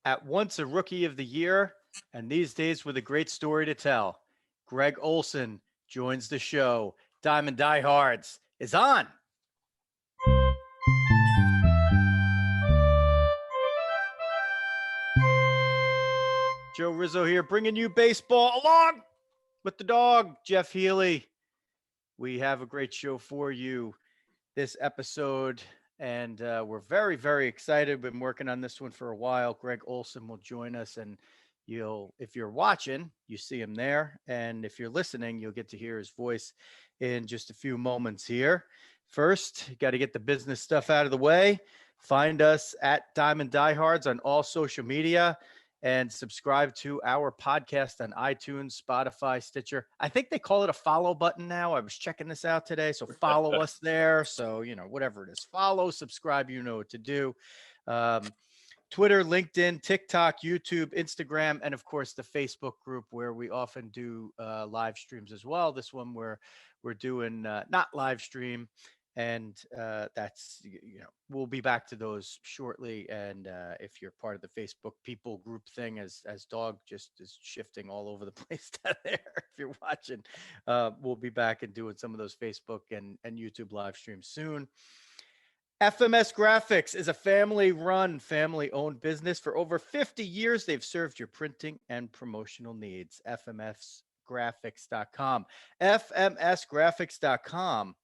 at once a rookie of the year, and these days with a great story to tell. Gregg Olson joins the show. Diamond Diehards is on. Joe Rizzo here, bringing you baseball along with the dog, Jeff Healy. We have a great show for you this episode, and we're very, very excited. Been working on this one for a while. Gregg Olson will join us, and if you're watching, you see him there, and if you're listening, you'll get to hear his voice in just a few moments here. First, got to get the business stuff out of the way. Find us at Diamond Diehards on all social media, and subscribe to our podcast on iTunes, Spotify, Stitcher. I think they call it a follow button now. I was checking this out today. So follow us there. So, whatever it is, follow, subscribe, you know what to do. Twitter, LinkedIn, TikTok, YouTube, Instagram, and of course the Facebook group where we often do live streams as well. This one we're doing not live stream. And that's, we'll be back to those shortly. And if you're part of the Facebook people group thing, as Dawg just is shifting all over the place down there, if you're watching, we'll be back and doing some of those Facebook and YouTube live streams soon. FMS Graphics is a family-run, family-owned business. For over 50 years, they've served your printing and promotional needs. FMSgraphics.com. FMSgraphics.com.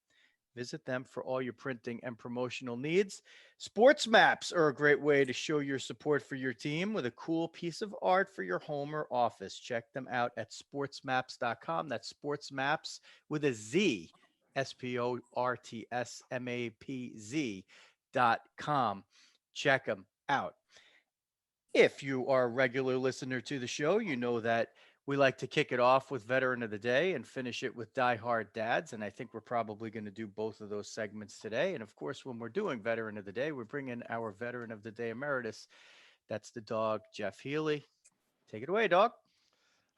Visit them for all your printing and promotional needs. Sports maps are a great way to show your support for your team with a cool piece of art for your home or office. Check them out at sportsmaps.com. That's sports maps with a Z, sportsmapz.com. Check them out. If you are a regular listener to the show, you know that we like to kick it off with Veteran of the Day and finish it with Die Hard Dads. And I think we're probably going to do both of those segments today. And of course, when we're doing Veteran of the Day, we're bringing our Veteran of the Day Emeritus. That's the dog, Jeff Healy. Take it away, dog.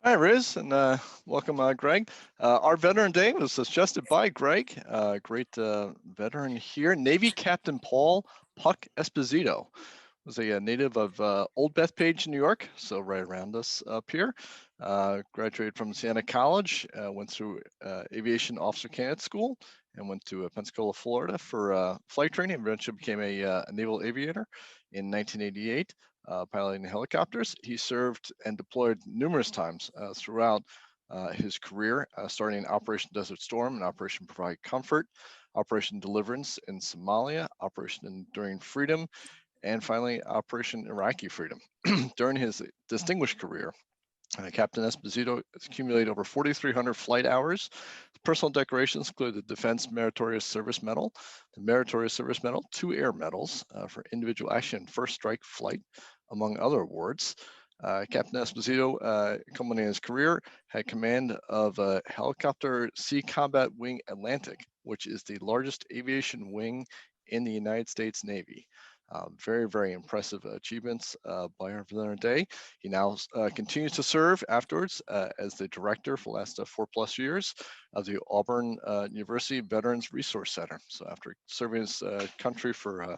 Hi, Riz, and welcome, Greg. Our Veteran Day was suggested by Greg, great veteran here. Navy Captain Paul Puck Esposito was a native of Old Bethpage, New York, so right around us up here. Graduated from Siena College, went through Aviation Officer Candidate School, and went to Pensacola, Florida for flight training. Eventually became a naval aviator in 1988, piloting helicopters. He served and deployed numerous times throughout his career, starting in Operation Desert Storm and Operation Provide Comfort, Operation Deliverance in Somalia, Operation Enduring Freedom, and finally, Operation Iraqi Freedom. During his distinguished career, Captain Esposito has accumulated over 4,300 flight hours. Personal decorations include the Defense Meritorious Service Medal, the Meritorious Service Medal, 2 air medals for individual action and first strike flight, among other awards. Captain Esposito, culminating his career, had command of Helicopter Sea Combat Wing Atlantic, which is the largest aviation wing in the United States Navy. Very, very impressive achievements by our Veteran Day. He now continues to serve afterwards as the director for the last 4+ years of the Auburn University Veterans Resource Center. So after serving his country for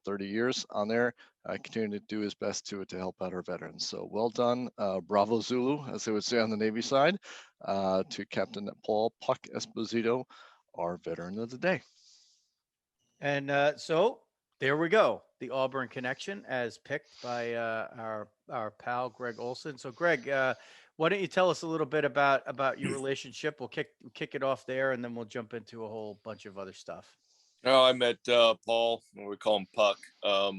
30 years on there, continuing to do his best to help out our veterans. So well done, bravo Zulu, as they would say on the Navy side, to Captain Paul Puck Esposito, our Veteran of the Day. And so there we go. The Auburn connection as picked by our pal, Gregg Olson. So Greg, why don't you tell us a little bit about your relationship? We'll kick it off there, and then we'll jump into a whole bunch of other stuff. Oh, I met Paul, we call him Puck, a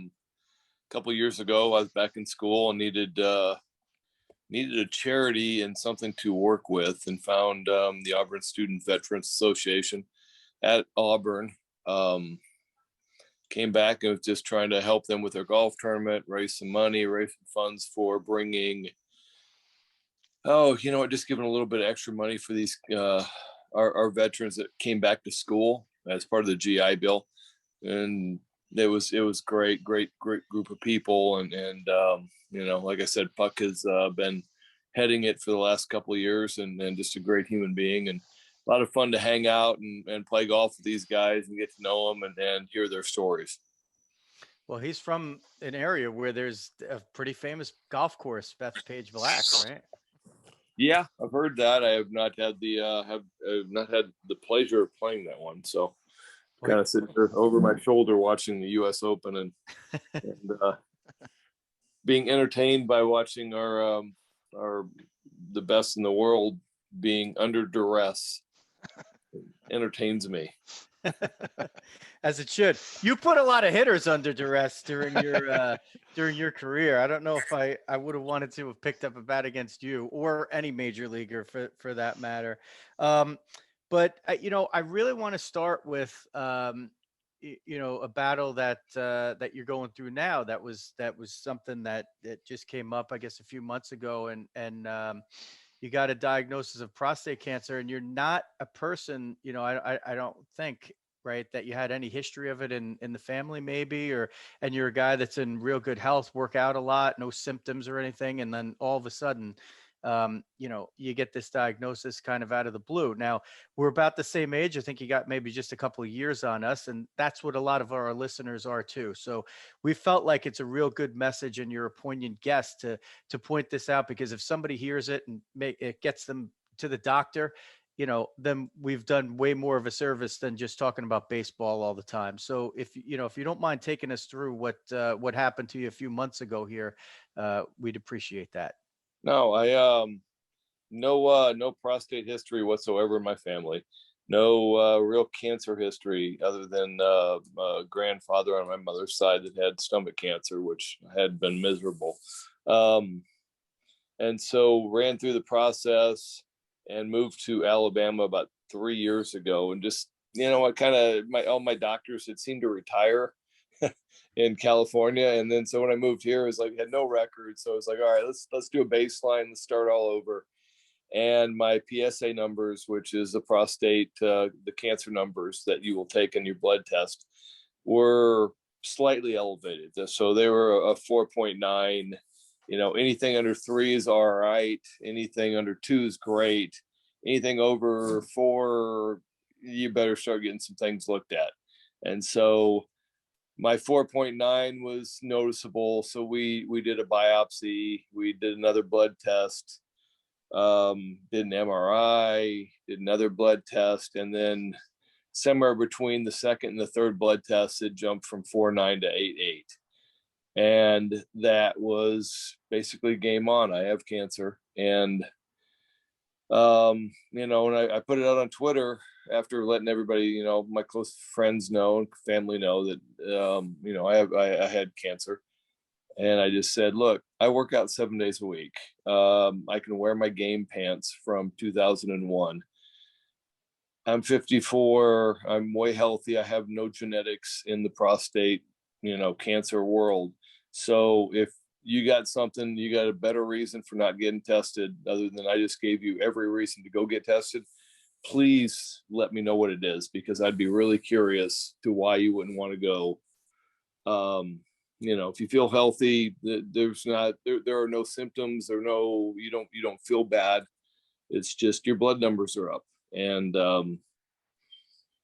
couple years ago. I was back in school and needed a charity and something to work with, and found the Auburn Student Veterans Association at Auburn. Came back and was just trying to help them with their golf tournament, raise some money, raise some funds for bringing, just giving a little bit of extra money for these our veterans that came back to school as part of the GI Bill. And it was great group of people. And like I said, Puck has been heading it for the last couple of years, and just a great human being, and a lot of fun to hang out and play golf with these guys and get to know them and hear their stories. Well, he's from an area where there's a pretty famous golf course, Bethpage Black, right? Yeah, I've heard that. I have not had the have not had the pleasure of playing that one. So Well, kind of sitting here over my shoulder watching the U.S. Open and being entertained by watching our the best in the world being under duress entertains me. as it should. You put a lot of hitters under duress during your career. I don't know if I would have wanted to have picked up a bat against you or any major leaguer for that matter. But I really want to start with a battle that you're going through now. That was something that just came up, I guess, a few months ago, and you got a diagnosis of prostate cancer, and you're not a person, I don't think, right, that you had any history of it in the family, maybe, and you're a guy that's in real good health, work out a lot, no symptoms or anything, and then all of a sudden, you get this diagnosis kind of out of the blue. Now, we're about the same age. I think you got maybe just a couple of years on us, and that's what a lot of our listeners are too. So we felt like it's a real good message, and you're a poignant guest to point this out, because if somebody hears it and it gets them to the doctor, then we've done way more of a service than just talking about baseball all the time. So if you don't mind taking us through what happened to you a few months ago here, we'd appreciate that. No, I no prostate history whatsoever in my family. No real cancer history other than a grandfather on my mother's side that had stomach cancer, which had been miserable. Um, and so ran through the process and moved to Alabama about 3 years ago. And just, I kind of, all my doctors had seemed to retire in California. And then so when I moved here, it was like, I had no record. So I was like, all right, let's do a baseline, let's start all over. And my PSA numbers, which is the prostate, the cancer numbers that you will take in your blood test, were slightly elevated. So they were a 4.9. Anything under 3 is all right. Anything under 2 is great. Anything over 4, you better start getting some things looked at. And so my 4.9 was noticeable. So we did a biopsy. We did another blood test. Did an MRI, did another blood test, and then somewhere between the second and the third blood test, it jumped from 4.9 to 8.8. And that was basically game on. I have cancer. And, and I put it out on Twitter after letting everybody, my close friends know and family know that, I had cancer. And I just said, look, I work out 7 days a week. I can wear my game pants from 2001. I'm 54. I'm way healthy. I have no genetics in the prostate, cancer world. So if you got something, you got a better reason for not getting tested other than I just gave you every reason to go get tested, please let me know what it is, because I'd be really curious to why you wouldn't want to go. If you feel healthy, there are no symptoms, you don't feel bad. It's just your blood numbers are up. And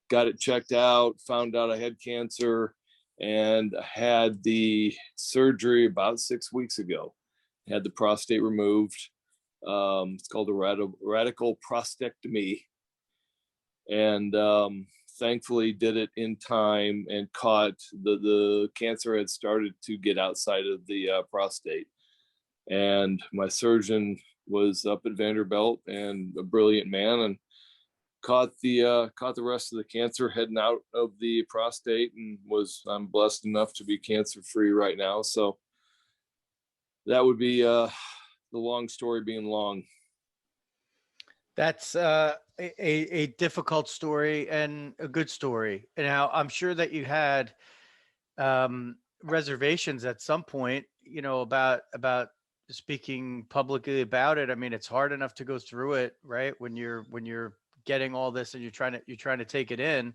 got it checked out, found out I had cancer, and had the surgery about 6 weeks ago. Had the prostate removed. It's called a radical prostatectomy. And thankfully did it in time and caught the cancer had started to get outside of the prostate. And my surgeon was up at Vanderbilt and a brilliant man, and caught the rest of the cancer heading out of the prostate, and I'm blessed enough to be cancer free right now. So that would be the long story being long. That's a difficult story and a good story. Now, I'm sure that you had reservations at some point, about speaking publicly about it. I mean, it's hard enough to go through it, right? When you're getting all this and you're trying to take it in,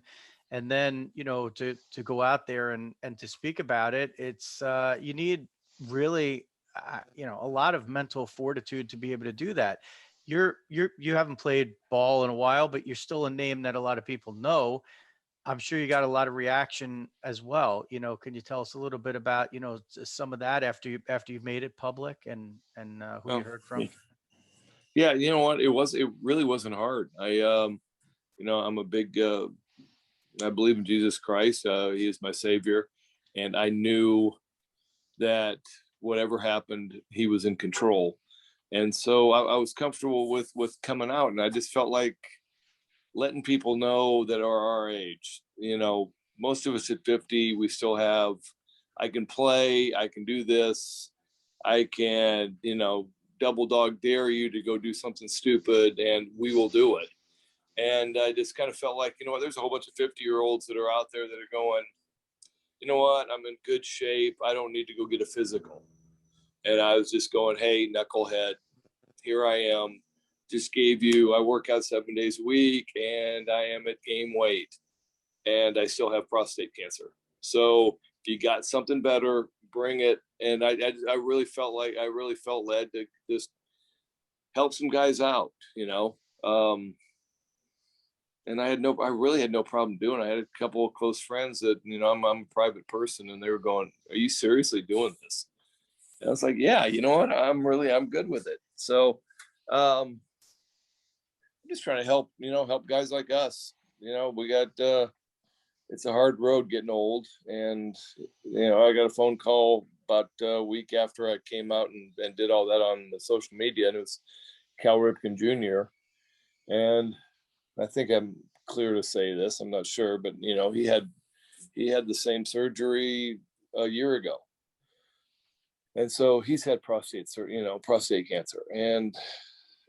and then to go out there and to speak about it, it's you need really a lot of mental fortitude to be able to do that. You haven't played ball in a while, but you're still a name that a lot of people know. I'm sure you got a lot of reaction as well. Can you tell us a little bit about, some of that after you've made it public and who you Oh, heard from? yeah. You know what? It really wasn't hard. I'm a big, I believe in Jesus Christ. He is my savior. And I knew that whatever happened, he was in control. And so I was comfortable with coming out. And I just felt like letting people know that are our age, most of us at 50, we still have, I can play, I can do this, I can, double dog dare you to go do something stupid and we will do it. And I just kind of felt like, there's a whole bunch of 50-year-olds that are out there that are going, you know what, I'm in good shape. I don't need to go get a physical. And I was just going, hey, knucklehead, here I am. Just gave you, I work out 7 days a week and I am at game weight and I still have prostate cancer. So if you got something better, bring it. And I really felt led to just help some guys out, and I really had no problem doing it. I had a couple of close friends that, I'm a private person and they were going, are you seriously doing this? And I was like, yeah, you know what? I'm good with it. So, I'm just trying to help guys like us. We got, it's a hard road getting old. And, I got a phone call about a week after I came out and did all that on the social media, and it was Cal Ripken Jr. And I think I'm clear to say this, I'm not sure, but, he had the same surgery a year ago. And so he's had prostate cancer, and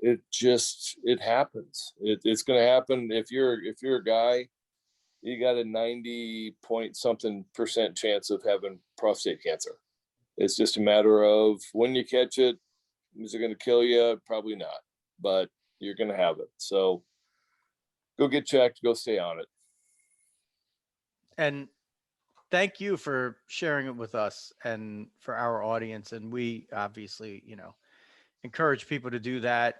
it happens. It's going to happen. If you're a guy, you got a 90 point something % chance of having prostate cancer. It's just a matter of when you catch it. Is it going to kill you? Probably not, but you're going to have it. So go get checked, go stay on it. And thank you for sharing it with us and for our audience. And we obviously, encourage people to do that.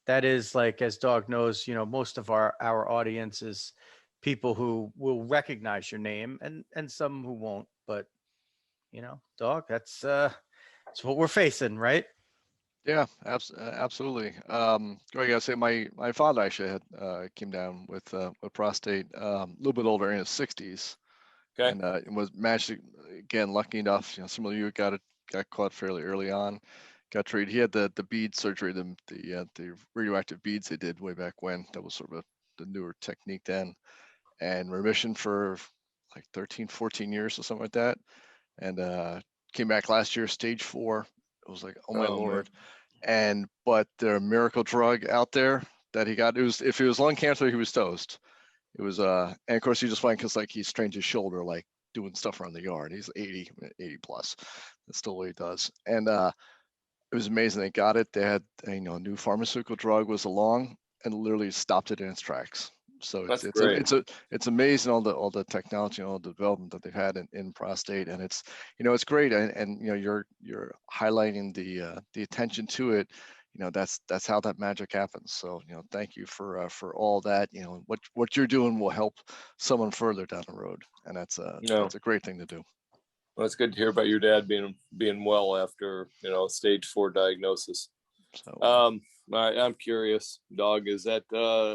That is, like, as Dawg knows, most of our audience is people who will recognize your name and some who won't. But, Dawg, that's what we're facing, right? Yeah, absolutely. Greg, I say my father actually had came down with prostate, a little bit older, in his 60s, Okay. and was magically, again, lucky enough. Similar to you, got caught fairly early on, got treated. He had the bead surgery, the radioactive beads they did way back when. That was sort of the newer technique then, and remission for like 13, 14 years or something like that, and came back last year, stage 4. It was like, oh my Lord. But the miracle drug out there that he got, if it was lung cancer, he was toast. It was and of course he just went because like he strained his shoulder, like doing stuff around the yard. He's 80 plus. That's still what he does. And it was amazing. They got it. They had a new pharmaceutical drug was along and literally stopped it in its tracks. So it's amazing all the technology and all the development that they've had in prostate, and it's great, and you're highlighting the attention to it. That's how that magic happens. So thank you for all that. What you're doing will help someone further down the road, and that's a great thing to do. Well, it's good to hear about your dad being well after stage 4 diagnosis. So I'm curious, Dawg, is that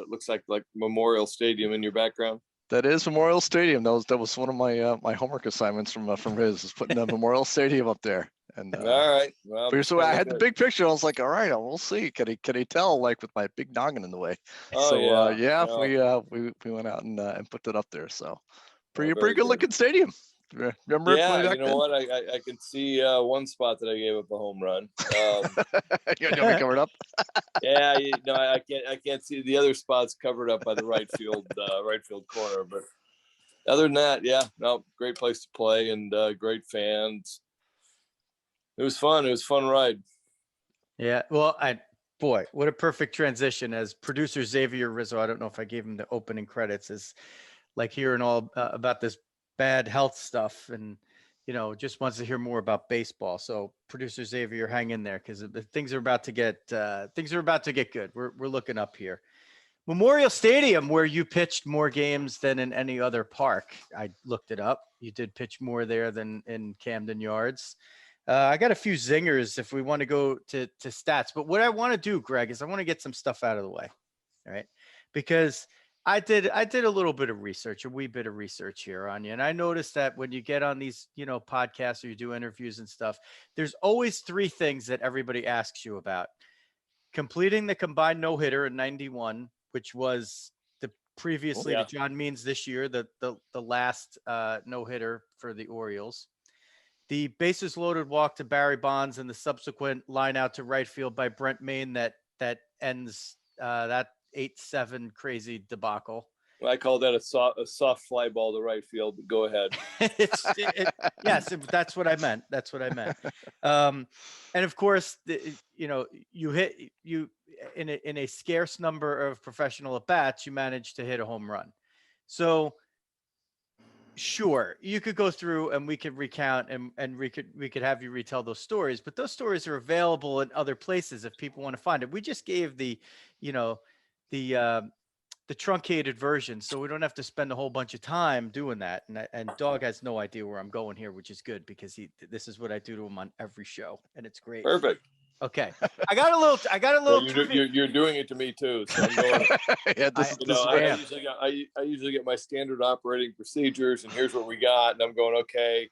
looks like Memorial Stadium in your background? That is Memorial Stadium. That was one of my my homework assignments from Riz, is putting the Memorial Stadium up there. And all right, well, so I had the big picture. I was like, all right, we'll see. Can he tell, like, with my big noggin in the way? Oh, so yeah. we went out and put that up there. So pretty very good looking stadium. Remember? Yeah, you know what? I can see one spot that I gave up a home run. You have me covered up. Yeah, I can't see the other spots covered up by the right field corner. But other than that, yeah, no, great place to play and great fans. It was fun. It was a fun ride. Yeah. Well, boy, what a perfect transition. As producer Xavier Rizzo, I don't know if I gave him the opening credits, is like hearing all about this bad health stuff, and just wants to hear more about baseball. So producer Xavier, hang in there, because things are about to get good. We're looking up here. Memorial Stadium, where you pitched more games than in any other park. I looked it up. You did pitch more there than in Camden Yards. I got a few zingers if we want to go to stats. But what I want to do, Greg, is I want to get some stuff out of the way. All right. Because I did a little bit of research, a wee bit of research here on you. And I noticed that when you get on these, podcasts or you do interviews and stuff, there's always three things that everybody asks you about. Completing the combined no-hitter in 91, which was the previously to John Means this year, the last no-hitter for the Orioles. The bases loaded walk to Barry Bonds and the subsequent line out to right field by Brent Maine that ends that 8-7 crazy debacle. I call that a soft fly ball to right field, but go ahead. Yes, that's what I meant. That's what I meant. And of course, you hit in a scarce number of professional at bats, you managed to hit a home run. So sure, you could go through and we could recount and we could have you retell those stories, but those stories are available in other places if people want to find it. We just gave the truncated version, so we don't have to spend a whole bunch of time doing that. And Dawg has no idea where I'm going here, which is good because this is what I do to him on every show, and it's great. Perfect. Okay, I got a little. Well, you're doing it to me too. So I'm going. I usually get my standard operating procedures, and here's what we got, and I'm going okay.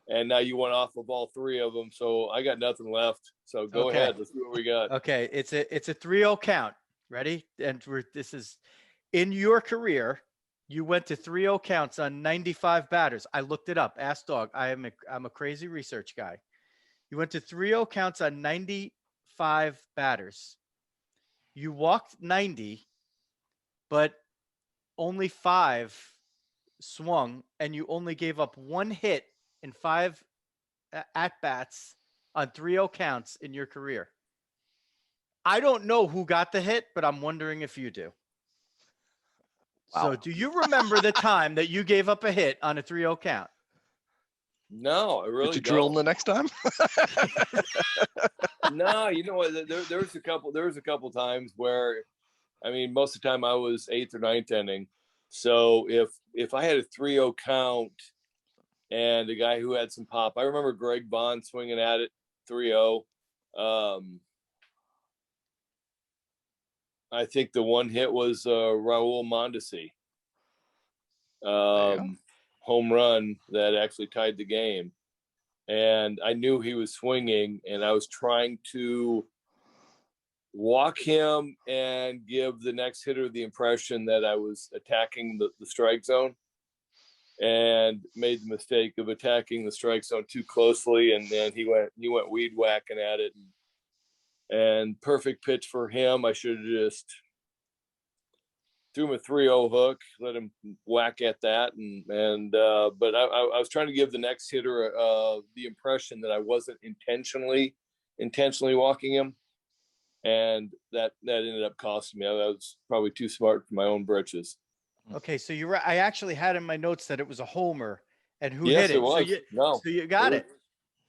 And now you went off of all three of them, so I got nothing left. So go ahead. Let's see what we got. Okay, it's a 3-0 count. Ready? And this is in your career. You went to 3-0 counts on 95 batters. I looked it up. Ask Dawg. I'm a crazy research guy. You went to 3-0 counts on 95 batters. You walked 90, but only 5 swung, and you only gave up 1 hit in 5 at-bats on 3-0 counts in your career. I don't know who got the hit, but I'm wondering if you do. Wow. So do you remember the time that you gave up a hit on a 3-0 count? No, I really don't. Did you drill him the next time? No, you know what? There was a couple times where, I mean, most of the time I was 8th or 9th inning. So if I had a 3-0 count and a guy who had some pop, I remember Greg Vaughn swinging at it 3-0. I think the one hit was Raul Mondesi. Home run that actually tied the game. And I knew he was swinging, and I was trying to walk him and give the next hitter the impression that I was attacking the strike zone, and made the mistake of attacking the strike zone too closely. And then he went weed whacking at it, and perfect pitch for him. I should have just threw him a 3-0 hook, let him whack at that, but I was trying to give the next hitter the impression that I wasn't intentionally walking him, and that ended up costing me. I was probably too smart for my own britches. Okay, so you're right. I actually had in my notes that it was a homer, and who yes, hit it? It was. So you got it.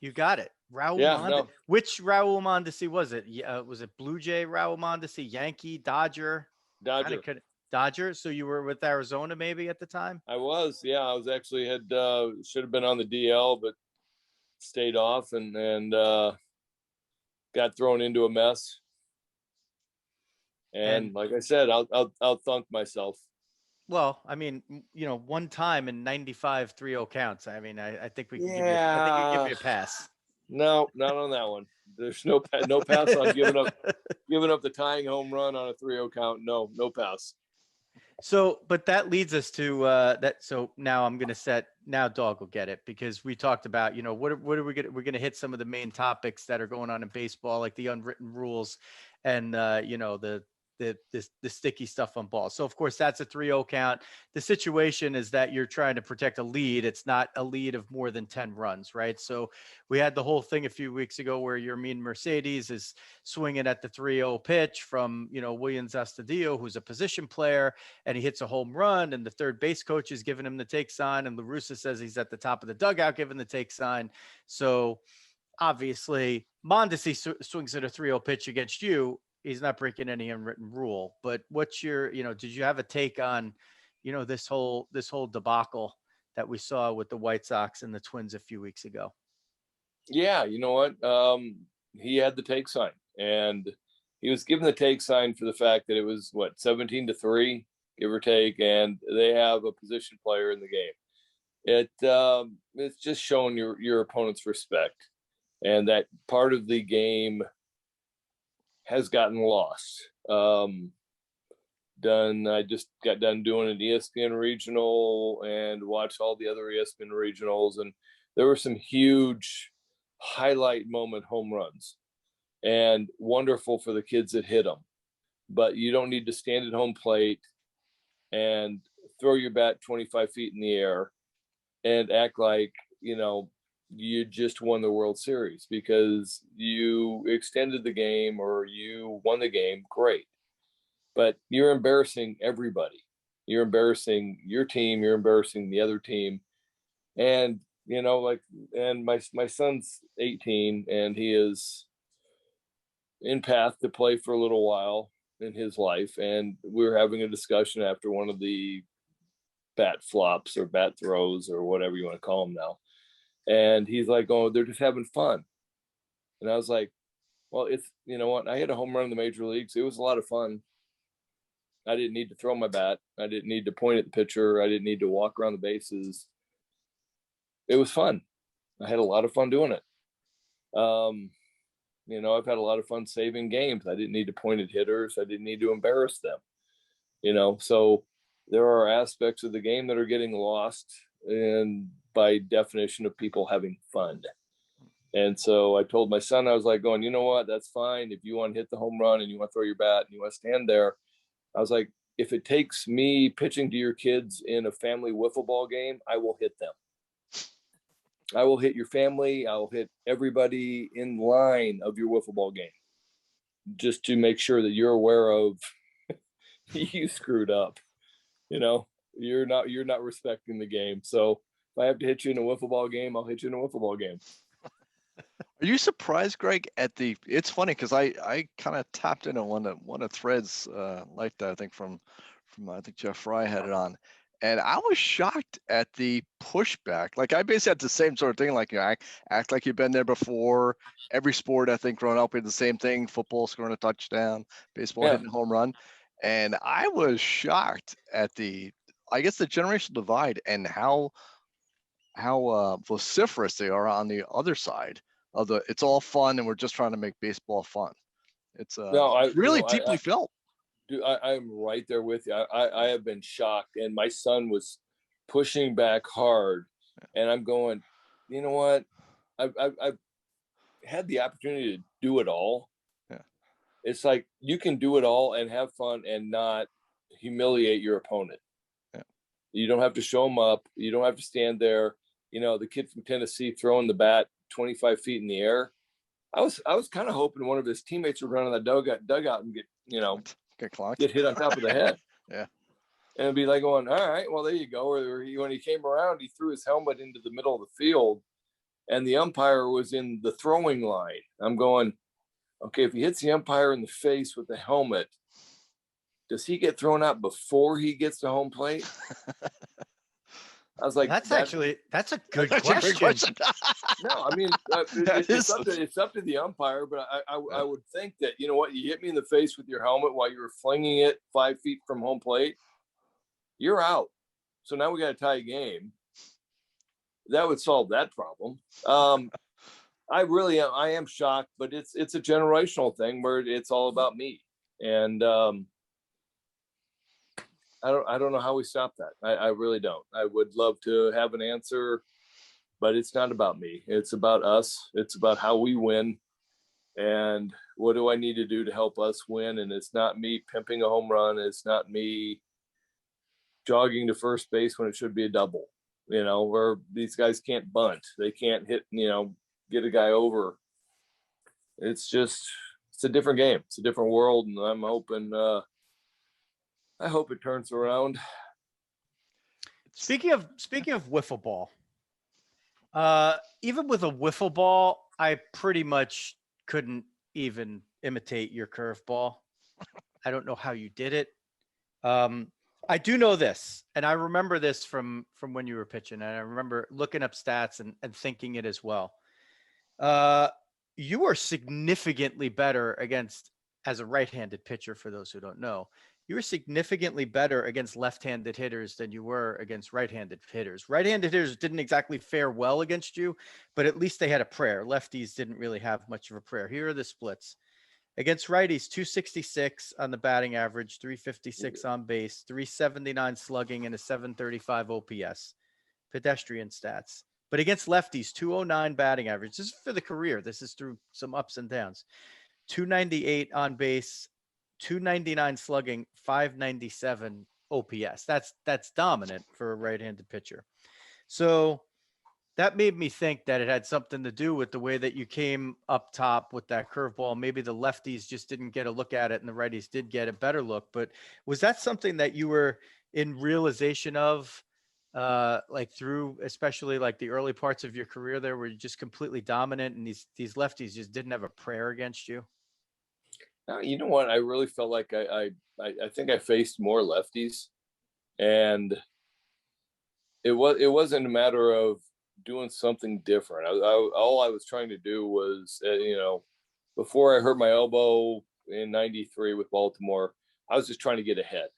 You got it. Raul Mondesi. No. Which Raul Mondesi was it? Was it Blue Jay Raul Mondesi, Yankee, Dodger? Dodger. So you were with Arizona maybe at the time? I was, yeah. I was actually should have been on the DL, but stayed off and got thrown into a mess. And like I said, I'll thunk myself. Well, I mean, one time in 95 3-0 counts. I mean, I think we can give you a pass. No, not on that one. There's no pass on giving up the tying home run on a 3-0 count. No pass. So, but that leads us to that. So now I'm going to now Dawg will get it, because we talked about, what are we going to, we're going to hit some of the main topics that are going on in baseball, like the unwritten rules and, the sticky stuff on balls. So of course that's a 3-0 count. The situation is that you're trying to protect a lead. It's not a lead of more than 10 runs, right? So we had the whole thing a few weeks ago where your mean Mercedes is swinging at the 3-0 pitch from, Williams Astudillo, who's a position player, and he hits a home run, and the third base coach is giving him the take sign, and La Russa says he's at the top of the dugout giving the take sign. So obviously Mondesi swings at a 3-0 pitch against you. he's not breaking any unwritten rule. But what's your, did you have a take on, this whole debacle that we saw with the White Sox and the Twins a few weeks ago? Yeah, you know what? He had the take sign, and he was given the take sign for the fact that it was 17-3, give or take, and they have a position player in the game. It's just showing your opponent's respect, and that part of the game has gotten lost. I just got done doing an ESPN regional and watched all the other ESPN regionals, and there were some huge highlight moment home runs, and wonderful for the kids that hit them. But you don't need to stand at home plate and throw your bat 25 feet in the air and act like, you just won the World Series because you extended the game or you won the game. Great. But you're embarrassing everybody. You're embarrassing your team. You're embarrassing the other team. And, and my son's 18 and he is in path to play for a little while in his life. And we were having a discussion after one of the bat flops or bat throws or whatever you want to call them now. And he's like, oh, they're just having fun. And I was like, well, it's, you know what? I hit a home run in the major leagues. It was a lot of fun. I didn't need to throw my bat. I didn't need to point at the pitcher. I didn't need to walk around the bases. It was fun. I had a lot of fun doing it. I've had a lot of fun saving games. I didn't need to point at hitters. I didn't need to embarrass them. So there are aspects of the game that are getting lost, and by definition of people having fun. And so I told my son, I was like going, you know what, that's fine. If you want to hit the home run and you want to throw your bat and you want to stand there, I was like, if it takes me pitching to your kids in a family wiffle ball game, I will hit them. I will hit your family. I will hit everybody in line of your wiffle ball game, just to make sure that you're aware of you screwed up. You're not respecting the game. So if I have to hit you in a wiffle ball game, I'll hit you in a wiffle ball game. Are you surprised, Greg, it's funny because I kind of tapped into one of threads like that, I think from I think Jeff Fry had it on. And I was shocked at the pushback. Like I basically had the same sort of thing, like act like you've been there before. Every sport, I think, growing up, we had the same thing: football scoring a touchdown, baseball hitting a home run. And I was shocked at the generational divide and how vociferous they are on the other side of the. It's all fun, and we're just trying to make baseball fun. It's really deeply felt. Dude, I'm right there with you. I have been shocked, and my son was pushing back hard, and I'm going, you know what? I've had the opportunity to do it all. Yeah. It's like you can do it all and have fun and not humiliate your opponent. Yeah. You don't have to show them up. You don't have to stand there. The kid from Tennessee throwing the bat 25 feet in the air. I was kind of hoping one of his teammates would run on the dugout and get hit on top of the head. Yeah. And be like going, all right, well, there you go. Or when he came around, he threw his helmet into the middle of the field and the umpire was in the throwing line. I'm going, okay, if he hits the umpire in the face with the helmet, does he get thrown out before he gets to home plate? I was like, that's a good question. No, I mean, it's up to the umpire, but I would think that, you know what, you hit me in the face with your helmet while you were flinging it 5 feet from home plate, you're out. So now we got a tie game. That would solve that problem. I am shocked, but it's a generational thing where it's all about me. And I don't know how we stop that. I really don't. I would love to have an answer, but it's not about me. It's about us. It's about how we win. And what do I need to do to help us win? And it's not me pimping a home run. It's not me jogging to first base when it should be a double, where these guys can't bunt. They can't hit, get a guy over. It's a different game. It's a different world. And I'm hoping, I hope it turns around. Speaking of wiffle ball, even with a wiffle ball, I pretty much couldn't even imitate your curveball. I don't know how you did it. I do know this, and I remember this from when you were pitching, and I remember looking up stats and thinking it as well. You are significantly better against, as a right-handed pitcher, for those who don't know, you were significantly better against left-handed hitters than you were against right-handed hitters. Right-handed hitters didn't exactly fare well against you, but at least they had a prayer. Lefties didn't really have much of a prayer. Here are the splits. Against righties, 266 on the batting average, 356 on base, 379 slugging, and a 735 OPS. Pedestrian stats. But against lefties, 209 batting average. This is for the career. This is through some ups and downs. 298 on base, 299 slugging, 597 OPS. That's dominant for a right-handed pitcher. So that made me think that it had something to do with the way that you came up top with that curveball. Maybe the lefties just didn't get a look at it and the righties did get a better look. But was that something that you were in realization of, like through, especially like the early parts of your career there, where you're just completely dominant and these lefties just didn't have a prayer against you? You know what? I really felt like I think I faced more lefties, and it wasn't a matter of doing something different. All I was trying to do was, before I hurt my elbow in '93 with Baltimore, I was just trying to get ahead.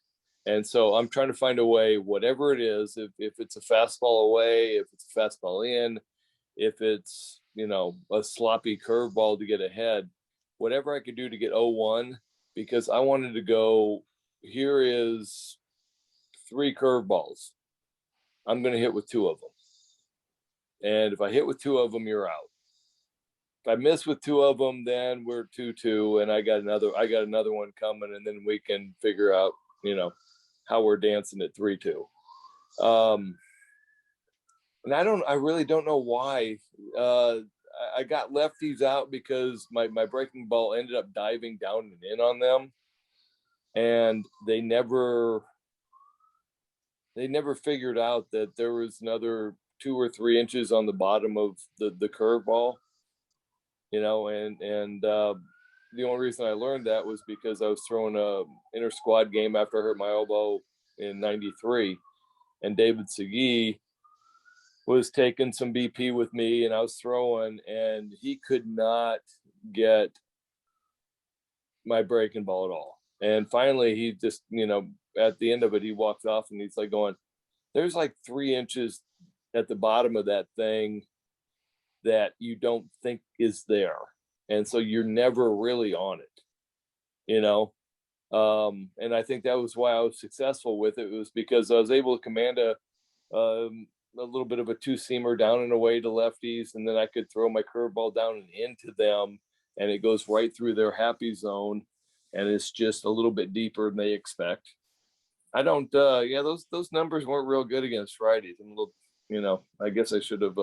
And so I'm trying to find a way, whatever it is, if it's a fastball away, if it's a fastball in, if it's, a sloppy curveball to get ahead, whatever I could do to get 0-1, because I wanted to go, here is 3 curveballs. I'm going to hit with 2 of them. And if I hit with 2 of them, you're out. If I miss with 2 of them, then we're 2-2, and I got another one coming, and then we can figure out, how we're dancing at 3-2. And I really don't know why. I got lefties out because my breaking ball ended up diving down and in on them, and they never figured out that there was another 2 or 3 inches on the bottom of the curveball, and the only reason I learned that was because I was throwing a inter squad game after I hurt my elbow in '93, and David Segui was taking some BP with me, and I was throwing, and he could not get my breaking ball at all. And finally, he just, at the end of it, he walked off, and he's like going, there's like 3 inches at the bottom of that thing that you don't think is there. And so you're never really on it, and I think that was why I was successful with it. It was because I was able to command a little bit of a 2-seamer down and away to lefties, and then I could throw my curveball down and into them, and it goes right through their happy zone, and it's just a little bit deeper than they expect. I don't, those numbers weren't real good against righties. I'm a little, I guess I should have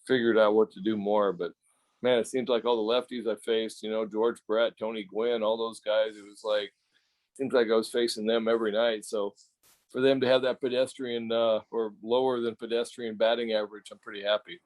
figured out what to do more, but man, it seems like all the lefties I faced, George Brett, Tony Gwynn, all those guys, seems like I was facing them every night. So for them to have that pedestrian or lower than pedestrian batting average, I'm pretty happy.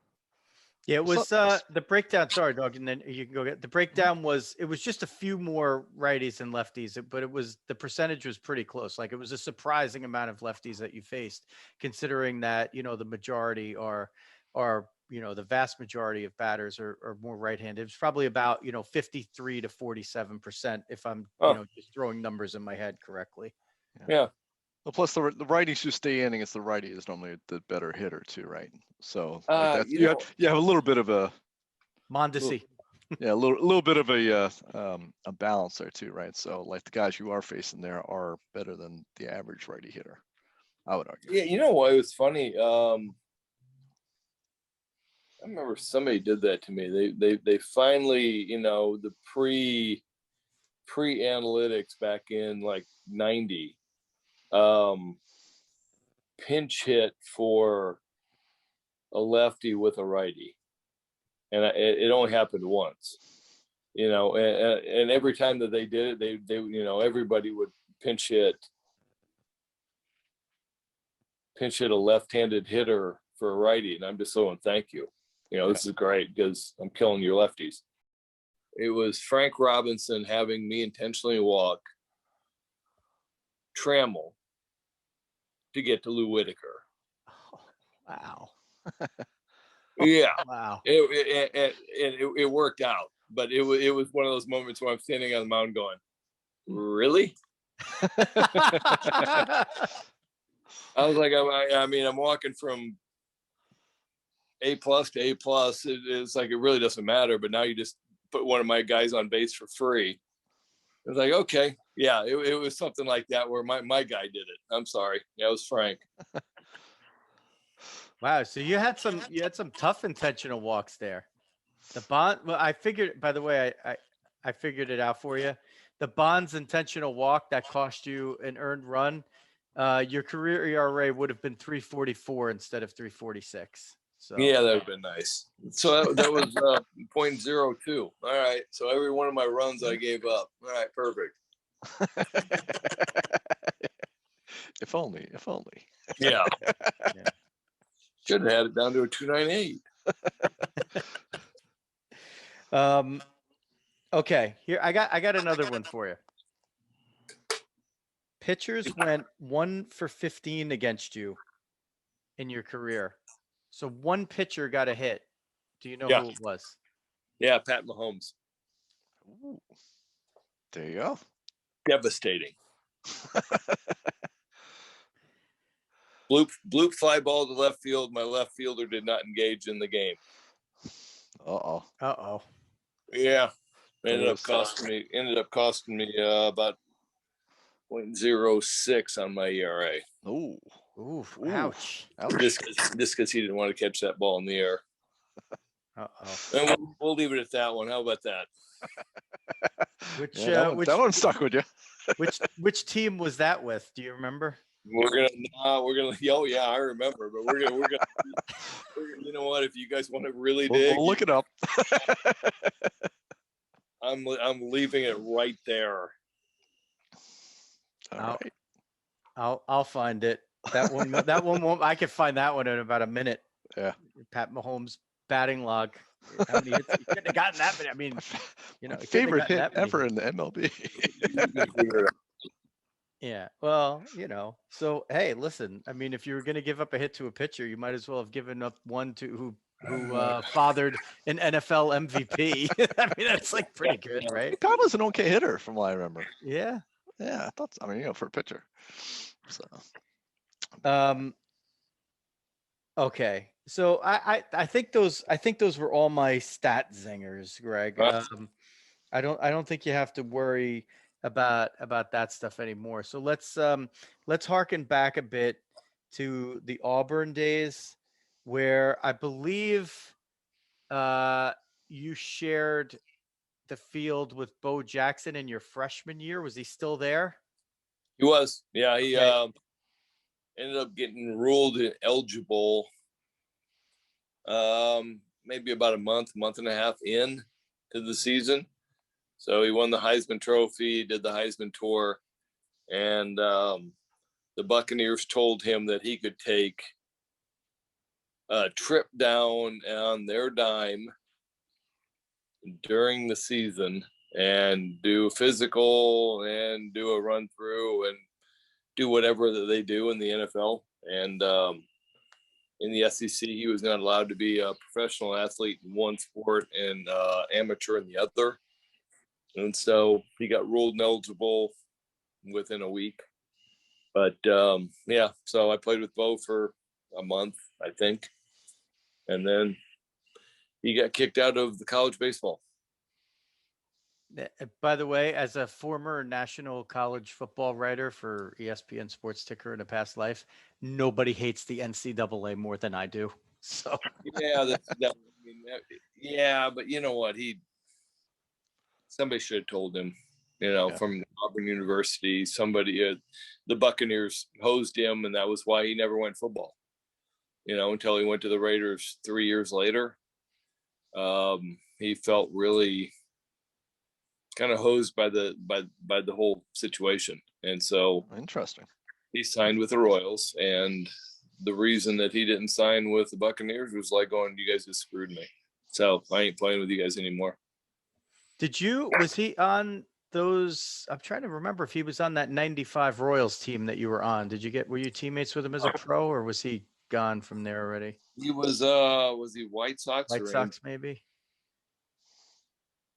Yeah, it was the breakdown. Sorry, Dawg, and then you can go get the breakdown. It was just a few more righties and lefties, but the percentage was pretty close. Like, it was a surprising amount of lefties that you faced, considering that the majority are the vast majority of batters are more right-handed. It's probably about 53 to 47%, if I'm just throwing numbers in my head correctly. Yeah. Well, plus the righties who stay in against the righty is normally the better hitter too, right? So you have a little bit of a Mondesi. A little bit of a balance there too, right? So like the guys you are facing there are better than the average righty hitter, I would argue. Yeah, you know what? It was funny. I remember somebody did that to me. They finally, the pre-analytics back in like '90. Pinch hit for a lefty with a righty, and it only happened once, and every time that they did it, they everybody would pinch hit a left-handed hitter for a righty, and I'm just saying thank you. This is great because I'm killing your lefties. It was Frank Robinson having me intentionally walk Trammell to get to Lou Whitaker. Oh, wow. Yeah. Wow. It worked out, but it was one of those moments where I'm standing on the mountain going, really? I was like, I mean, I'm walking from A+ to A+. It's like, it really doesn't matter, but now you just put one of my guys on base for free. It was like, okay, yeah, it was something like that where my guy did it. I'm sorry. Yeah, it was Frank. Wow. So you had some tough intentional walks there. The bond. Well, I figured. By the way, I figured it out for you. The Bonds intentional walk that cost you an earned run. Your career ERA would have been 3.44 instead of 3.46. So Yeah, that would have been nice. So that was 0.02. All right. So every one of my runs I gave up. All right, perfect. If only. Yeah. Yeah. Should have had it down to a 2.98. Okay, here I got another one for you. Pitchers went 1 for 15 against you in your career. So one pitcher got a hit. Do you know Yeah. who it was? Yeah, Pat Mahomes. Ooh. There you go. Devastating. Bloop fly ball to left field. My left fielder did not engage in the game. Uh-oh. Uh-oh. Yeah. Ended up costing me about 0.06 on my ERA. Ooh. Ooh, ouch. Just because he didn't want to catch that ball in the air. Uh-oh. And we'll leave it at that one. How about that? That one stuck with you. which team was that with? Do you remember? We're gonna. Oh yeah, I remember. But we're gonna. You know what? If you guys want to really dig, we'll look it up. I'm leaving it right there. All right. I'll find it. That one won't. I could find that one in about a minute. Yeah. Pat Mahomes batting log. How many hits? He couldn't have gotten that many. I mean, you know, favorite hit ever in the MLB. Yeah. Well, you know. So hey, listen. I mean, if you were going to give up a hit to a pitcher, you might as well have given up one to who fathered an NFL MVP. I mean, that's like pretty good, right? Pat was an okay hitter, from what I remember. Yeah. Yeah, I thought. I mean, you know, for a pitcher. So. Okay. So I think those were all my stat zingers, Greg. I don't think you have to worry about that stuff anymore. So let's harken back a bit to the Auburn days, where I believe you shared the field with Bo Jackson in your freshman year. Was he still there? He was. Yeah, he Okay. ended up getting ruled eligible maybe about a month and a half in to the season. So he won the Heisman Trophy, did the Heisman Tour, and the Buccaneers told him that he could take a trip down on their dime during the season and do a physical and do a run through and do whatever that they do in the NFL. And in the SEC, he was not allowed to be a professional athlete in one sport and amateur in the other. And so he got ruled ineligible within a week. But yeah, so I played with Bo for a month, I think. And then he got kicked out of the college baseball. By the way, as a former national college football writer for ESPN Sports Ticker in a past life, nobody hates the NCAA more than I do. So yeah, yeah, but you know what? Somebody should have told him. You know, from Auburn University, somebody, the Buccaneers hosed him, and that was why he never went football. You know, until he went to the Raiders 3 years later. He felt really kind of hosed by the whole situation, and so interesting. He signed with the Royals, and the reason that he didn't sign with the Buccaneers was like going, "You guys just screwed me, so I ain't playing with you guys anymore." Was he on those? I'm trying to remember if he was on that 95 Royals team that you were on. Were you teammates with him as a pro, or was he gone from there already? He was he White Sox White or Sox, maybe?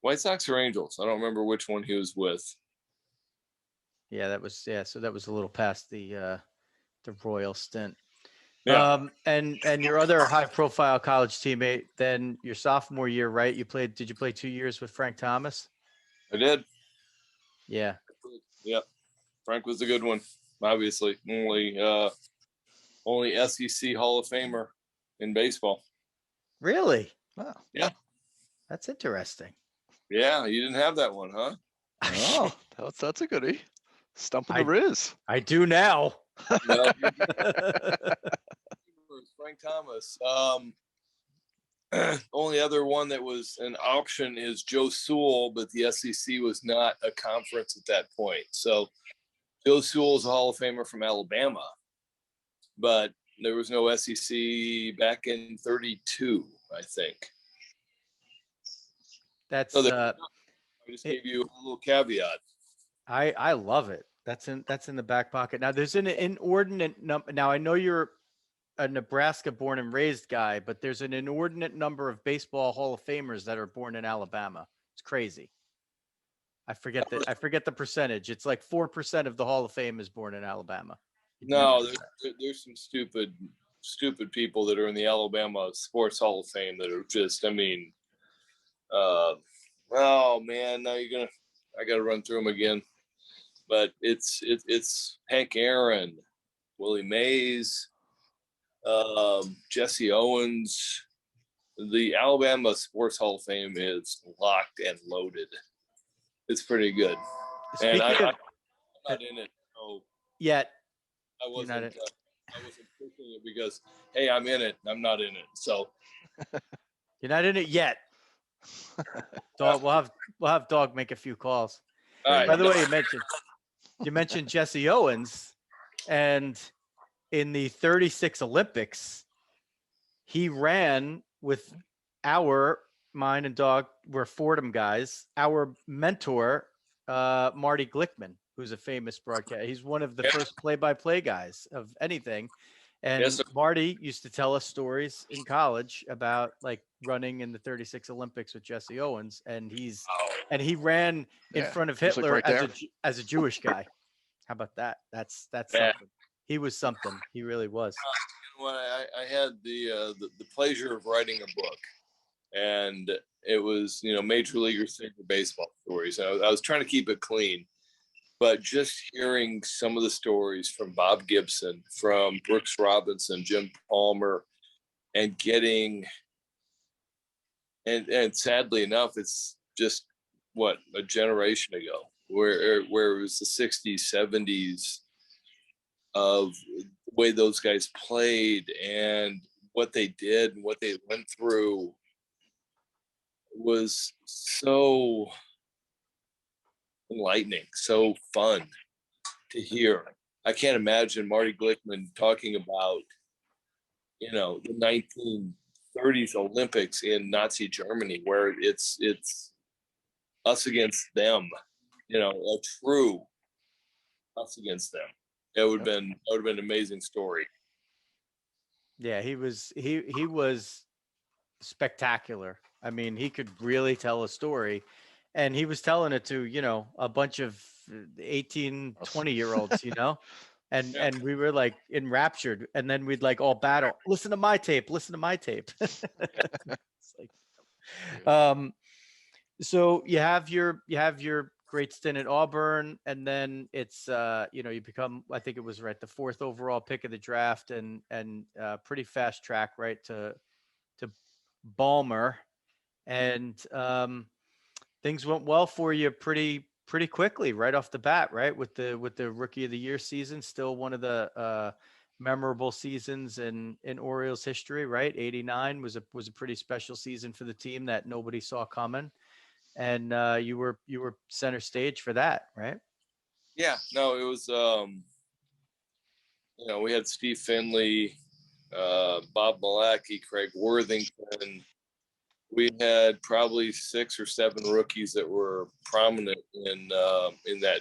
White Sox or Angels? I don't remember which one he was with. Yeah, so that was a little past the Royal stint. Yeah. And your other high profile college teammate, then your sophomore year, right? Did you play 2 years with Frank Thomas? I did. Yeah. Yep. Frank was a good one. Obviously, only SEC Hall of Famer in baseball. Really? Wow. Yeah. That's interesting. Yeah, you didn't have that one, huh? Oh, that's a goodie. Stumping the Riz. I do now. No. Frank Thomas. Only other one that was an auction is Joe Sewell, but the SEC was not a conference at that point. So Joe Sewell is a Hall of Famer from Alabama, but there was no SEC back in 32, I think. That's so I just gave you a little caveat. I love it. That's in the back pocket. Now there's an inordinate number. Now I know you're a Nebraska born and raised guy, but there's an inordinate number of baseball Hall of Famers that are born in Alabama. It's crazy. I forget the percentage. It's like 4% of the Hall of Fame is born in Alabama. No, there's some stupid people that are in the Alabama Sports Hall of Fame that are just, I mean, oh man, now I got to run through them again. But it's Hank Aaron, Willie Mays, Jesse Owens. The Alabama Sports Hall of Fame is locked and loaded. It's pretty good. Speaking I'm of, not in it. So yet. I wasn't pushing it because, hey, I'm in it. I'm not in it. So you're not in it yet. Dawg, we'll have Dawg make a few calls. all right. By the way, you mentioned Jesse Owens, and in the 36 Olympics, he ran with mine and Dawg were Fordham guys, our mentor, Marty Glickman, who's a famous broadcaster. He's one of the first play-by-play guys of anything. And Marty used to tell us stories in college about like running in the 36 Olympics with Jesse Owens. And he ran in front of Hitler as a Jewish guy. How about that? That's something. He was something. He really was. You know what? I had the pleasure of writing a book, and it was, Major Leaguers Think Baseball stories. I was trying to keep it clean, but just hearing some of the stories from Bob Gibson, from Brooks Robinson, Jim Palmer, and and sadly enough, it's just a generation ago where it was the 60s, 70s of the way those guys played and what they did and what they went through was so enlightening, so fun to hear. I can't imagine Marty Glickman talking about, the 1930s Olympics in Nazi Germany, where it's us against them, a true us against them. It would have been an amazing story. Yeah, he was spectacular. I mean, he could really tell a story, and he was telling it to, a bunch of 18, 20-year-olds, and we were like enraptured, and then we'd like all battle. Listen to my tape. It's like, so you have your great stint at Auburn, and then it's you become, I think it was right, the 4th overall pick of the draft, and pretty fast track right to Balmer, and things went well for you pretty quickly right off the bat, right, with the Rookie of the Year season, still one of the memorable seasons in Orioles history, right? 89 was a pretty special season for the team that nobody saw coming, and you were center stage for that, right? Yeah, no, it was we had Steve Finley, Bob Malacky, Craig Worthington, we had probably 6 or 7 rookies that were prominent in that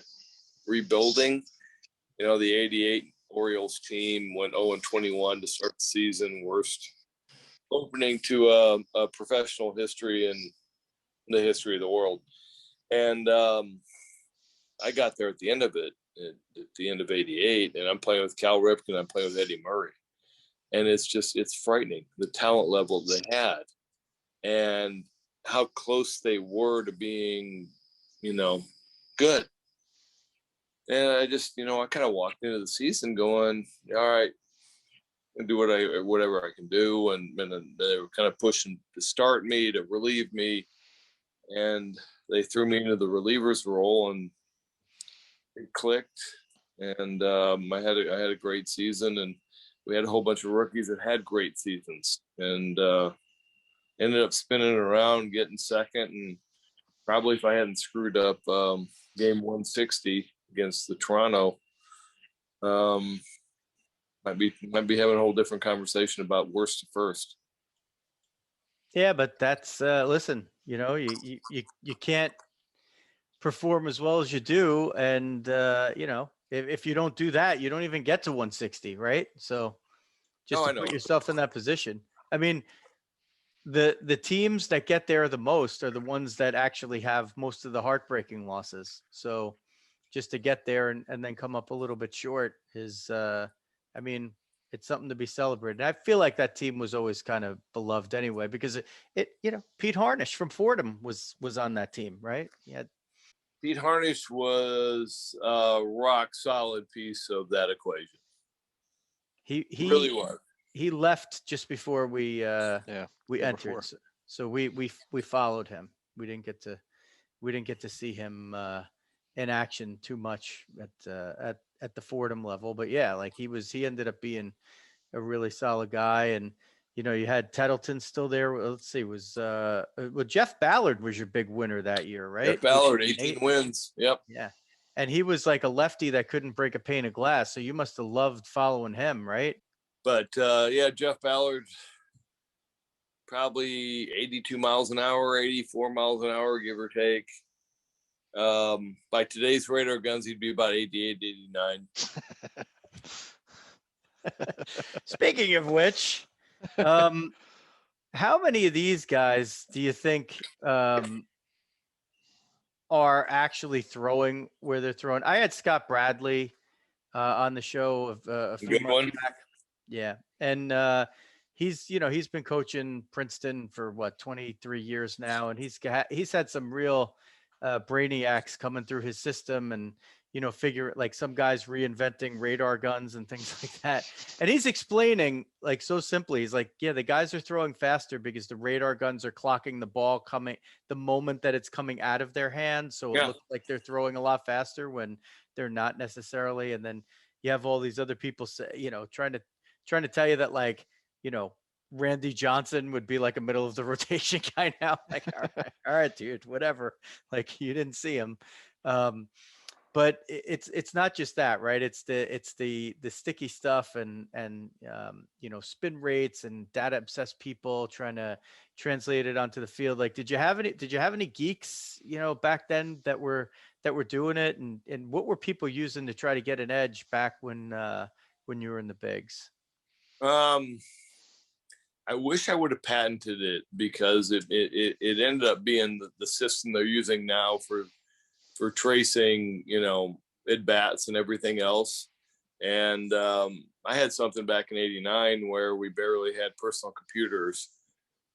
rebuilding. You know, the '88 Orioles team went 0-21 to start the season, worst opening to a professional history in the history of the world. And I got there at the end of it, at the end of '88, and I'm playing with Cal Ripken, I'm playing with Eddie Murray. And it's frightening, the talent level they had and how close they were to being, you know, good. And I just, you know, I kind of walked into the season going, all right, and do whatever I can do. And then they were kind of pushing to start me, to relieve me. And they threw me into the relievers role and it clicked. And I had a great season, and we had a whole bunch of rookies that had great seasons, and ended up spinning around, getting second. And probably if I hadn't screwed up game 160 against the Toronto, might be having a whole different conversation about worst to first. Yeah, but that's listen, you know, you can't perform as well as you do, and you know, if you don't do that, you don't even get to 160, right? So just to put yourself in that position. I mean, the teams that get there the most are the ones that actually have most of the heartbreaking losses. So just to get there and then come up a little bit short is I mean, it's something to be celebrated. I feel like that team was always kind of beloved anyway, because it you know, Pete Harnish from Fordham was on that team, right? Yeah. Pete Harnish was a rock solid piece of that equation. He really was. He left just before we entered. Before. So we followed him. We didn't get to see him in action too much at the Fordham level, but yeah, like he ended up being a really solid guy. And you know, you had Tettleton still there. Let's see, was well, Jeff Ballard was your big winner that year, right? Jeff Ballard, 18 wins. Yep. Yeah. And he was like a lefty that couldn't break a pane of glass. So you must have loved following him, right? But yeah, Jeff Ballard, probably 82 miles an hour, 84 miles an hour, give or take. By today's radar guns, he'd be about 88, 89. Speaking of which, how many of these guys do you think are actually throwing where they're throwing? I had Scott Bradley on the show of a few months back. Yeah. And he's been coaching Princeton for what, 23 years now. And he's had some real brainiacs coming through his system, and, you know, like some guys reinventing radar guns and things like that. And he's explaining like so simply, he's like, yeah, the guys are throwing faster because the radar guns are clocking the ball coming the moment that it's coming out of their hand. So it looks like they're throwing a lot faster when they're not necessarily. And then you have all these other people say, you know, trying to tell you that, like, you know, Randy Johnson would be like a middle of the rotation guy now. Like, all right, dude, whatever. Like, you didn't see him. But it's not just that, right? It's the sticky stuff and you know, spin rates and data obsessed people trying to translate it onto the field. Like, did you have any geeks, you know, back then that were doing it, and what were people using to try to get an edge back when you were in the bigs? I wish I would have patented it, because it ended up being the system they're using now for tracing, you know, at bats and everything else. And I had something back in '89 where we barely had personal computers,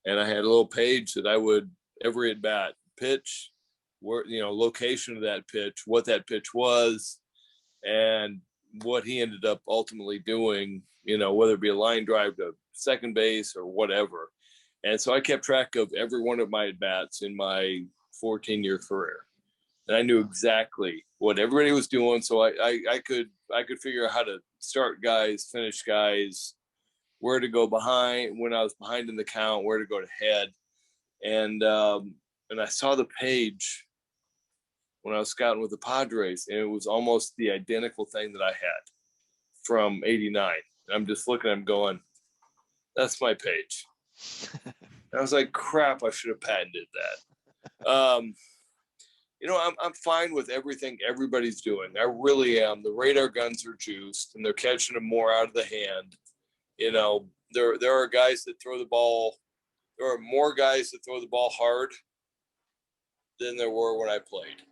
and I had a little page that I would, every at bat, pitch, where, you know, location of that pitch, what that pitch was, and what he ended up ultimately doing, you know, whether it be a line drive to second base or whatever. And so I kept track of every one of my at-bats in my 14-year career. And I knew exactly what everybody was doing. So I could figure out how to start guys, finish guys, where to go behind, when I was behind in the count, where to go to head. And I saw the page when I was scouting with the Padres, and it was almost the identical thing that I had from '89. I'm just looking, I'm going, that's my page. And I was like, crap, I should have patented that. I'm fine with everything everybody's doing. I really am. The radar guns are juiced and they're catching them more out of the hand. There are guys that throw the ball. There are more guys that throw the ball hard than there were when I played.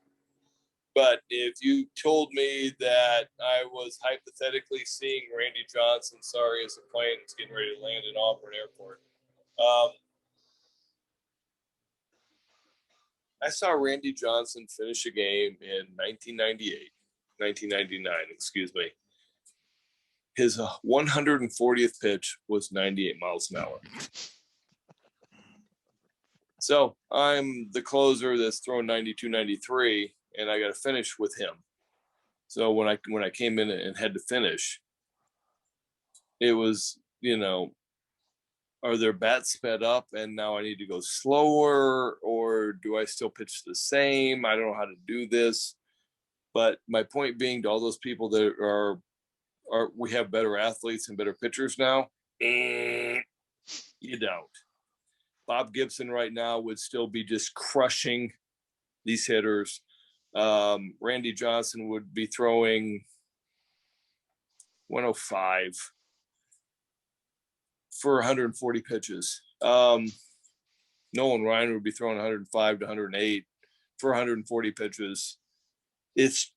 But if you told me that I was hypothetically seeing Randy Johnson, sorry, as a plane is getting ready to land in Auburn Airport, I saw Randy Johnson finish a game in 1999, excuse me. His 140th pitch was 98 miles an hour. So I'm the closer that's throwing 92, 93, and I got to finish with him. So when I came in and had to finish, it was, are their bats sped up and now I need to go slower, or do I still pitch the same? I don't know how to do this. But my point being, to all those people that are we have better athletes and better pitchers now, you don't. Bob Gibson right now would still be just crushing these hitters. Randy Johnson would be throwing 105 for 140 pitches. Nolan Ryan would be throwing 105 to 108 for 140 pitches. It's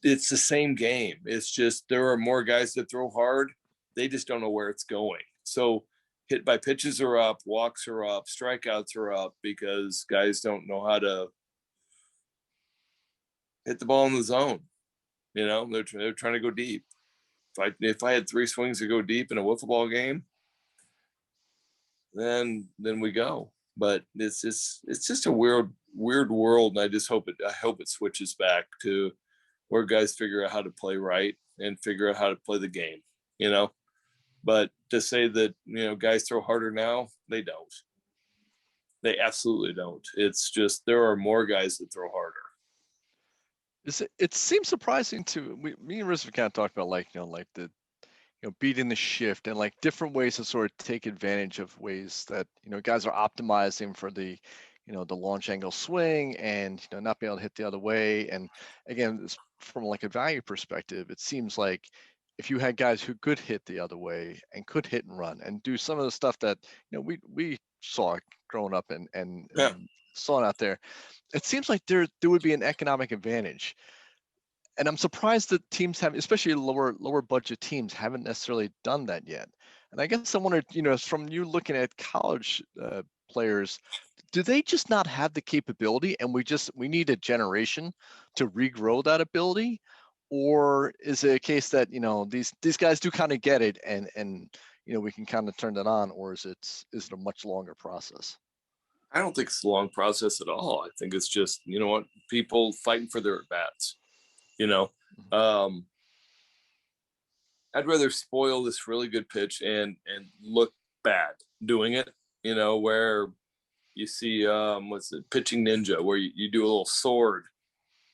the same game. It's just there are more guys that throw hard. They just don't know where it's going. So hit by pitches are up, walks are up, strikeouts are up because guys don't know how to hit the ball in the zone. They're trying to go deep. If I had 3 swings to go deep in a wiffle ball game, then we go. But it's just a weird world, and I hope it switches back to where guys figure out how to play right and figure out how to play the game. But to say that guys throw harder now, they don't. They absolutely don't. It's just there are more guys that throw harder. It seems surprising to me and Rizzo kind of talked about the beating the shift and like different ways to sort of take advantage of ways that guys are optimizing for the the launch angle swing and not being able to hit the other way. And again, from like a value perspective, it seems like if you had guys who could hit the other way and could hit and run and do some of the stuff that we saw growing up and saw out there, it seems like there would be an economic advantage. And I'm surprised that teams have, especially lower budget teams, haven't necessarily done that yet. And I guess I wondered, from you looking at college players, do they just not have the capability, and we need a generation to regrow that ability, or is it a case that these guys do kind of get it, and we can kind of turn that on, or is it a much longer process? I don't think it's a long process at all. I think it's just people fighting for their at bats. I'd rather spoil this really good pitch and look bad doing it, where you see pitching ninja, where you do a little sword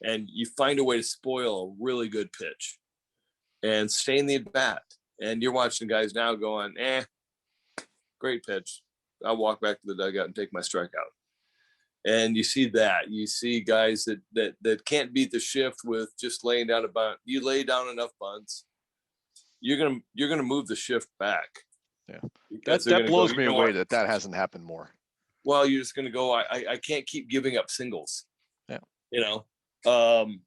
and you find a way to spoil a really good pitch and stay in the at bat. And you're watching guys now going, great pitch. I'll walk back to the dugout and take my strikeout. And you see guys that can't beat the shift with just laying down a bunt. You lay down enough bunts, you're gonna move the shift back. Yeah, that blows me away that hasn't happened more. Well, you're just gonna go. I can't keep giving up singles. Yeah, and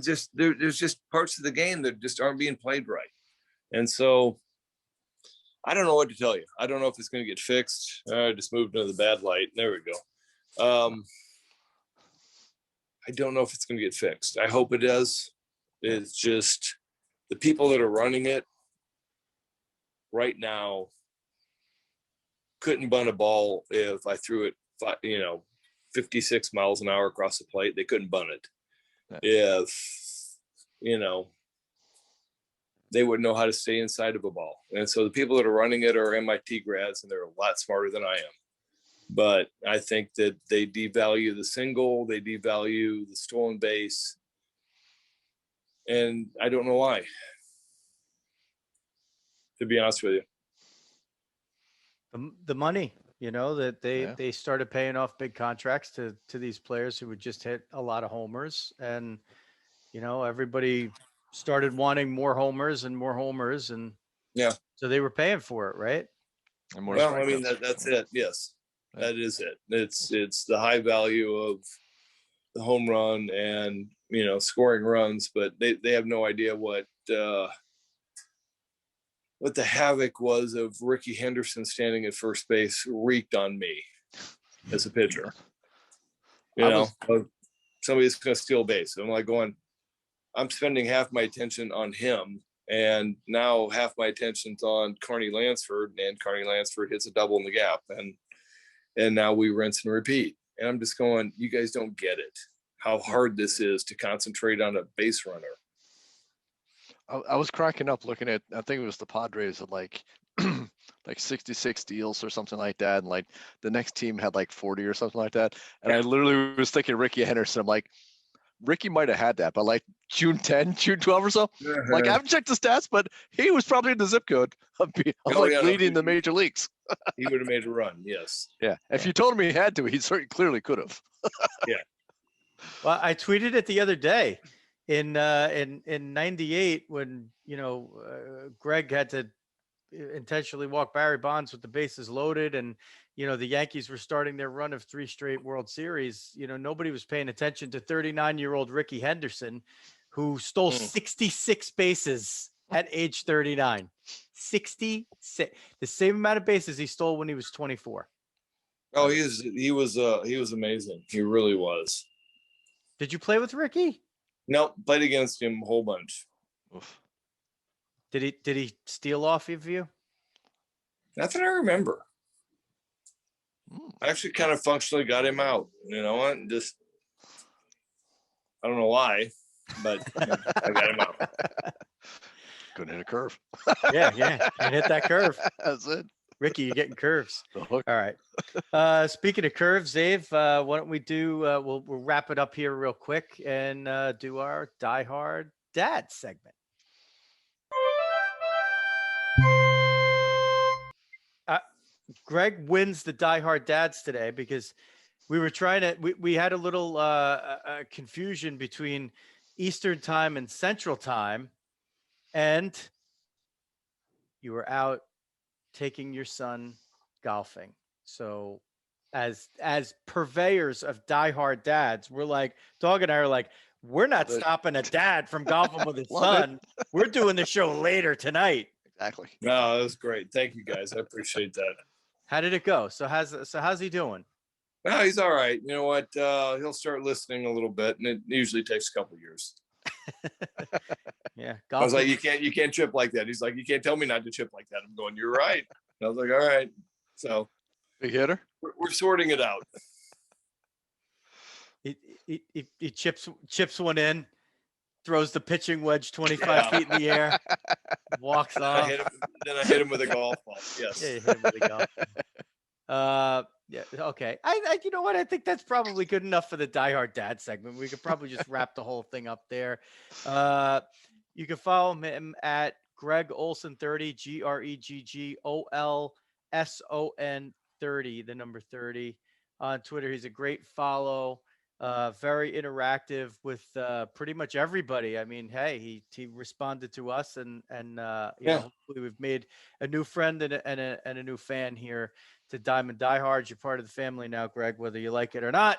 just there's just parts of the game that just aren't being played right, and so I don't know what to tell you. I don't know if it's going to get fixed. I just moved into the bad light. There we go. I don't know if it's going to get fixed. I hope it does. It's just the people that are running it right now couldn't bunt a ball if I threw it, 56 miles an hour across the plate. They couldn't bunt it. Yeah. If, they wouldn't know how to stay inside of a ball. And so the people that are running it are MIT grads, and they're a lot smarter than I am. But I think that they devalue the single, they devalue the stolen base. And I don't know why, to be honest with you. The money. that Yeah. they started paying off big contracts to these players who would just hit a lot of homers, and everybody started wanting more homers and more homers, and Yeah. so they were paying for it, right? And more Well, I mean, strikeouts. that's it. Yes, Yeah. that is it. It's the high value of the home run and scoring runs, but they have no idea what the havoc was of Ricky Henderson standing at first base wreaked on me as a pitcher. Somebody's going to steal base. I'm like I'm spending half my attention on him, and now half my attention's on Carney Lansford, and Carney Lansford hits a double in the gap, and now we rinse and repeat. And I'm just going, you guys don't get it, how hard this is to concentrate on a base runner. I was cracking up looking at, I think it was the Padres at like 66 deals or something like that, and like the next team had like 40 or something like that. And I literally was thinking Ricky Henderson. I'm like, Ricky might have had that, but like June 10, June 12 or so. Like I haven't checked the stats, but he was probably in the zip code of leading the major leagues. He would have made a run, yes. Yeah. If you told him he had to, he certainly clearly could have. Yeah. Well, I tweeted it the other day in '98 when Greg had to intentionally walk Barry Bonds with the bases loaded, and the Yankees were starting their run of 3 straight World Series. Nobody was paying attention to 39-year-old Ricky Henderson, who stole 66 bases at age 39. 66, the same amount of bases he stole when he was 24. Oh, he was amazing. He really was. Did you play with Ricky? No, played against him a whole bunch. Oof. Did he steal off of you? Not that I remember. I actually kind of functionally got him out. Just I don't know why, but I got him out. Couldn't hit a curve. Yeah, and hit that curve. That's it. Ricky, you're getting curves. The hook. All right. Speaking of curves, Dave, why don't we do? We'll wrap it up here real quick and do our Die Hard Dad segment. Greg wins the Die Hard Dads today because we were trying to. We had a little confusion between Eastern Time and Central Time, and you were out taking your son golfing. So as purveyors of Die Hard Dads, we're like, Dawg and I are like, we're not stopping a dad from golfing with his son. We're doing the show later tonight. Exactly. No, that was great. Thank you guys. I appreciate that. How did it go? So how's he doing? No, he's all right. You know what? He'll start listening a little bit, and it usually takes a couple of years. Yeah. I was like, you can't chip like that. He's like, you can't tell me not to chip like that. I'm going, you're right. And I was like, all right. So big hitter. We're sorting it out. He chips one in, throws the pitching wedge 25 feet in the air, walks off. Then I hit him with a golf ball. Yes. Yeah, you hit him with a golf ball. Yeah. Okay. I you know what? I think that's probably good enough for the Die Hard Dad segment. We could probably just wrap the whole thing up there. You can follow him at Gregg Olson 30, GreggOlson 30, the number 30 on Twitter. He's a great follow. Very interactive with pretty much everybody. I mean, hey, he responded to us, and hopefully we've made a new friend and a new fan here to Diamond Diehards. You're part of the family now, Greg, whether you like it or not.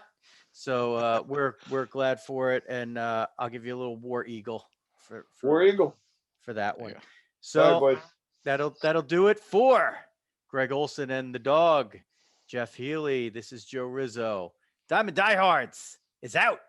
So we're glad for it, and I'll give you a little War Eagle for War Eagle for that one. Yeah. So that'll do it for Gregg Olson and the Dawg. Jeff Healy. This is Joe Rizzo. Diamond Diehards is out.